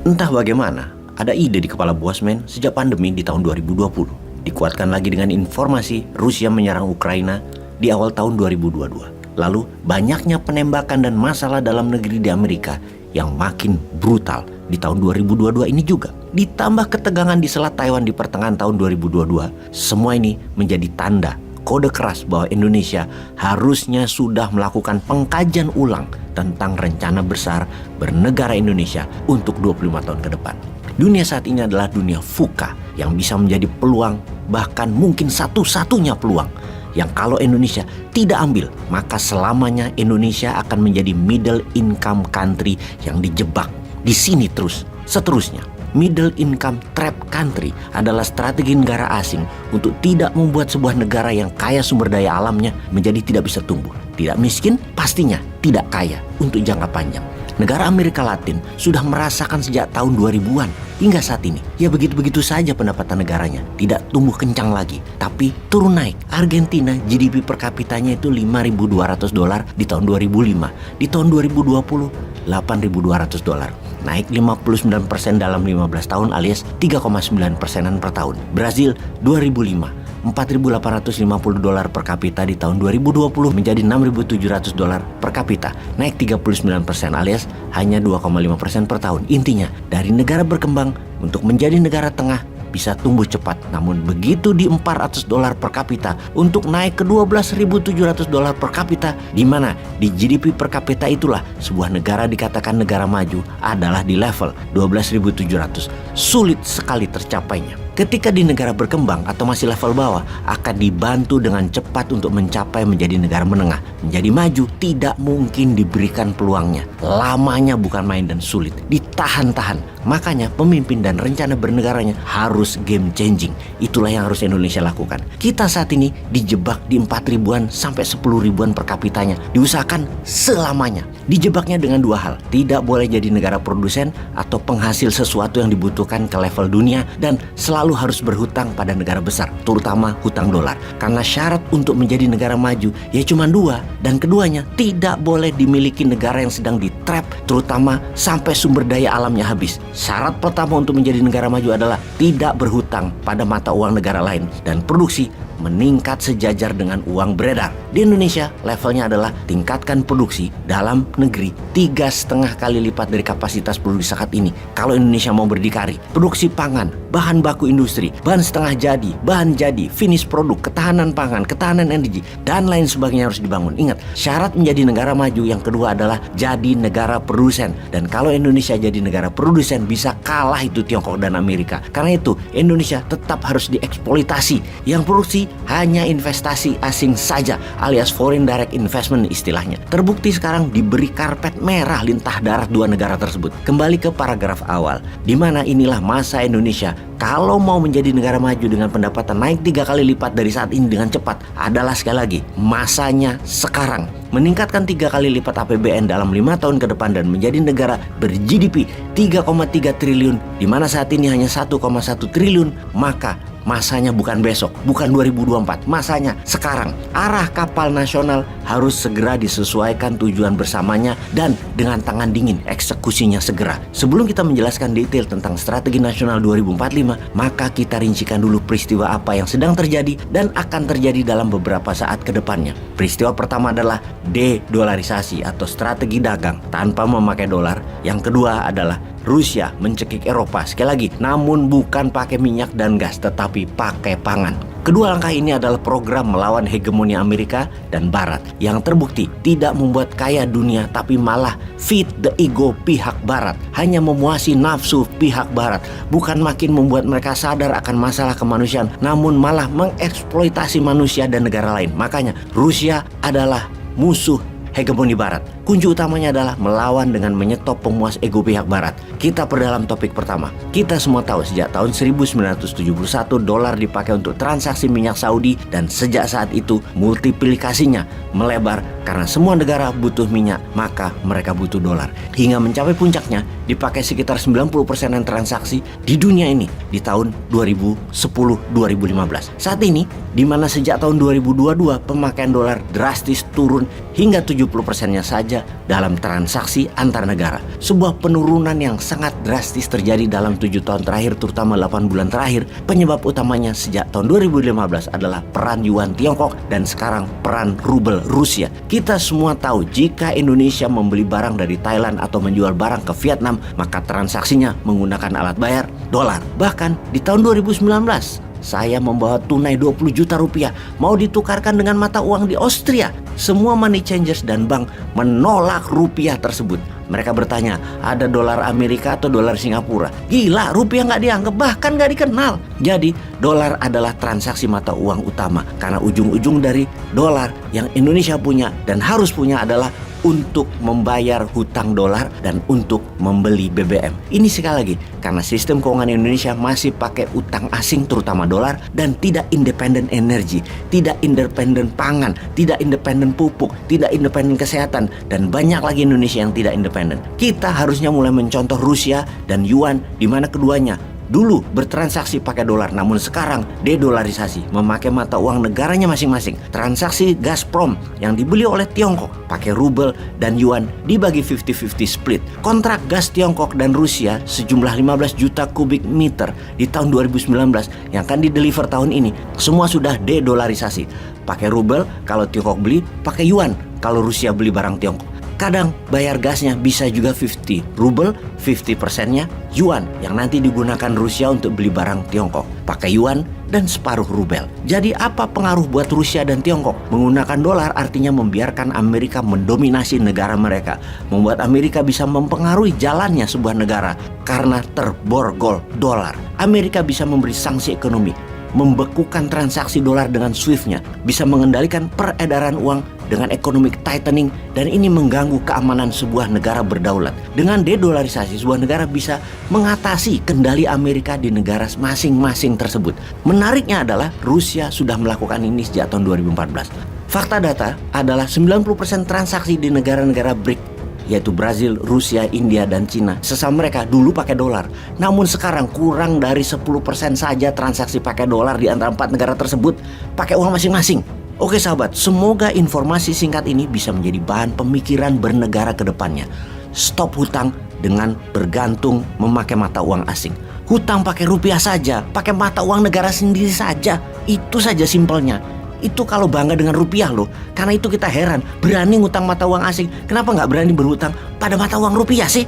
Entah bagaimana, ada ide di kepala Bosman sejak pandemi di tahun 2020. Dikuatkan lagi dengan informasi Rusia menyerang Ukraina di awal tahun 2022. Lalu banyaknya penembakan dan masalah dalam negeri di Amerika yang makin brutal di tahun 2022 ini juga. Ditambah ketegangan di Selat Taiwan di pertengahan tahun 2022, semua ini menjadi tanda kode keras bahwa Indonesia harusnya sudah melakukan pengkajian ulang tentang rencana besar bernegara Indonesia untuk 25 tahun ke depan. Dunia saat ini adalah dunia VUCA yang bisa menjadi peluang, bahkan mungkin satu-satunya peluang yang kalau Indonesia tidak ambil, maka selamanya Indonesia akan menjadi middle income country yang dijebak di sini terus seterusnya. Middle income trap country adalah strategi negara asing untuk tidak membuat sebuah negara yang kaya sumber daya alamnya menjadi tidak bisa tumbuh. Tidak miskin, pastinya tidak kaya untuk jangka panjang. Negara Amerika Latin sudah merasakan sejak tahun 2000-an hingga saat ini. Ya begitu-begitu saja pendapatan negaranya, tidak tumbuh kencang lagi, tapi turun naik. Argentina GDP per kapitanya itu $5.200 di tahun 2005. Di tahun 2020, $8.200. Naik 59% dalam 15 tahun alias 3,9%-an per tahun. Brazil 2005 $4.850 per kapita di tahun 2020 menjadi $6.700 per kapita, naik 39% alias hanya 2,5% per tahun. Intinya, dari negara berkembang untuk menjadi negara tengah bisa tumbuh cepat, namun begitu di $400 per kapita untuk naik ke $12.700 per kapita, di mana di GDP per kapita itulah sebuah negara dikatakan negara maju adalah di level 12.700. Sulit sekali tercapainya. Ketika di negara berkembang atau masih level bawah akan dibantu dengan cepat untuk mencapai menjadi negara menengah. Menjadi maju tidak mungkin diberikan peluangnya. Lamanya bukan main dan sulit. Ditahan-tahan. Makanya pemimpin dan rencana bernegaranya harus game changing. Itulah yang harus Indonesia lakukan. Kita saat ini dijebak di 4.000-an sampai 10.000-an per kapitanya. Diusahakan selamanya. Dijebaknya dengan dua hal. Tidak boleh jadi negara produsen atau penghasil sesuatu yang dibutuhkan ke level dunia, dan selalu harus berhutang pada negara besar, terutama hutang dolar. Karena syarat untuk menjadi negara maju ya cuma dua, dan keduanya tidak boleh dimiliki negara yang sedang di-trap, terutama sampai sumber daya alamnya habis. Syarat pertama untuk menjadi negara maju adalah tidak berhutang pada mata uang negara lain, dan produksi meningkat sejajar dengan uang beredar. Di Indonesia levelnya adalah tingkatkan produksi dalam negeri 3,5 kali lipat dari kapasitas produksi saat ini. Kalau Indonesia mau berdikari, produksi pangan, bahan baku industri, bahan setengah jadi, bahan jadi, finish produk, ketahanan pangan, ketahanan energi, dan lain sebagainya harus dibangun. Ingat, syarat menjadi negara maju yang kedua adalah jadi negara produsen. Dan kalau Indonesia jadi negara produsen, bisa kalah itu Tiongkok dan Amerika. Karena itu Indonesia tetap harus dieksploitasi. Yang produksi hanya investasi asing saja, alias foreign direct investment istilahnya. Terbukti sekarang diberi karpet merah lintah darat dua negara tersebut. Kembali ke paragraf awal, di mana inilah masa Indonesia kalau mau menjadi negara maju dengan pendapatan naik 3 kali lipat dari saat ini dengan cepat adalah sekali lagi masanya sekarang. Meningkatkan 3 kali lipat APBN dalam 5 tahun ke depan dan menjadi negara ber-GDP 3,3 triliun, di mana saat ini hanya 1,1 triliun, maka masanya bukan besok, bukan 2024, masanya sekarang. Arah kapal nasional harus segera disesuaikan tujuan bersamanya dan dengan tangan dingin eksekusinya segera. Sebelum kita menjelaskan detail tentang strategi nasional 2045, maka kita rincikan dulu peristiwa apa yang sedang terjadi dan akan terjadi dalam beberapa saat ke depannya. Peristiwa pertama adalah de-dolarisasi atau strategi dagang tanpa memakai dolar. Yang kedua adalah Rusia mencekik Eropa, sekali lagi, namun bukan pakai minyak dan gas, tetapi pakai pangan. Kedua langkah ini adalah program melawan hegemoni Amerika dan Barat yang terbukti tidak membuat kaya dunia, tapi malah feed the ego pihak Barat, hanya memuasi nafsu pihak Barat, bukan makin membuat mereka sadar akan masalah kemanusiaan, namun malah mengeksploitasi manusia dan negara lain. Makanya Rusia adalah musuh hegemoni Barat. Kunci utamanya adalah melawan dengan menyetop pemuas ego pihak Barat. Kita perdalam topik pertama. Kita semua tahu sejak tahun 1971 dolar dipakai untuk transaksi minyak Saudi, dan sejak saat itu multiplikasinya melebar karena semua negara butuh minyak, maka mereka butuh dolar. Hingga mencapai puncaknya dipakai sekitar 90% transaksi di dunia ini di tahun 2010-2015. Saat ini di mana sejak tahun 2022 pemakaian dolar drastis turun hingga 17% 70%-nya saja dalam transaksi antar negara. Sebuah penurunan yang sangat drastis terjadi dalam 7 tahun terakhir, terutama 8 bulan terakhir. Penyebab utamanya sejak tahun 2015 adalah peran yuan Tiongkok dan sekarang peran rubel Rusia. Kita semua tahu jika Indonesia membeli barang dari Thailand atau menjual barang ke Vietnam, maka transaksinya menggunakan alat bayar dolar. Bahkan di tahun 2019, saya membawa tunai 20 juta rupiah mau ditukarkan dengan mata uang di Austria. Semua money changers dan bank menolak rupiah tersebut. Mereka bertanya, ada dolar Amerika atau dolar Singapura? Gila, rupiah nggak dianggap, bahkan nggak dikenal. Jadi, dolar adalah transaksi mata uang utama. Karena ujung-ujung dari dolar yang Indonesia punya dan harus punya adalah untuk membayar hutang dolar dan untuk membeli BBM. Ini sekali lagi, karena sistem keuangan Indonesia masih pakai utang asing terutama dolar dan tidak independen energi, tidak independen pangan, tidak independen pupuk, tidak independen kesehatan, dan banyak lagi Indonesia yang tidak independen. Kita harusnya mulai mencontoh Rusia dan Yuan, di mana keduanya dulu bertransaksi pakai dolar, namun sekarang dedolarisasi, memakai mata uang negaranya masing-masing. Transaksi Gazprom yang dibeli oleh Tiongkok pakai rubel dan yuan dibagi 50-50 split. Kontrak gas Tiongkok dan Rusia sejumlah 15 juta kubik meter di tahun 2019 yang akan dideliver tahun ini semua sudah dedolarisasi. Pakai rubel kalau Tiongkok beli, pakai yuan kalau Rusia beli barang Tiongkok. Kadang bayar gasnya bisa juga 50 rubel, 50%-nya yuan yang nanti digunakan Rusia untuk beli barang Tiongkok. Pakai yuan dan separuh rubel. Jadi apa pengaruh buat Rusia dan Tiongkok? Menggunakan dolar artinya membiarkan Amerika mendominasi negara mereka. Membuat Amerika bisa mempengaruhi jalannya sebuah negara karena terborgol dolar. Amerika bisa memberi sanksi ekonomi, membekukan transaksi dolar dengan SWIFT-nya, bisa mengendalikan peredaran uang dengan economic tightening, dan ini mengganggu keamanan sebuah negara berdaulat. Dengan dedolarisasi, sebuah negara bisa mengatasi kendali Amerika di negara masing-masing tersebut. Menariknya adalah Rusia sudah melakukan ini sejak tahun 2014. Fakta data adalah 90% transaksi di negara-negara BRIC, yaitu Brazil, Rusia, India, dan Cina, sesama mereka dulu pakai dolar. Namun sekarang kurang dari 10% saja transaksi pakai dolar di antara 4 negara tersebut pakai uang masing-masing. Oke sahabat, semoga informasi singkat ini bisa menjadi bahan pemikiran bernegara ke depannya. Stop hutang dengan bergantung memakai mata uang asing. Hutang pakai rupiah saja, pakai mata uang negara sendiri saja. Itu saja simpelnya. Itu kalau bangga dengan rupiah loh. Karena itu kita heran, berani ngutang mata uang asing, kenapa nggak berani berhutang pada mata uang rupiah sih?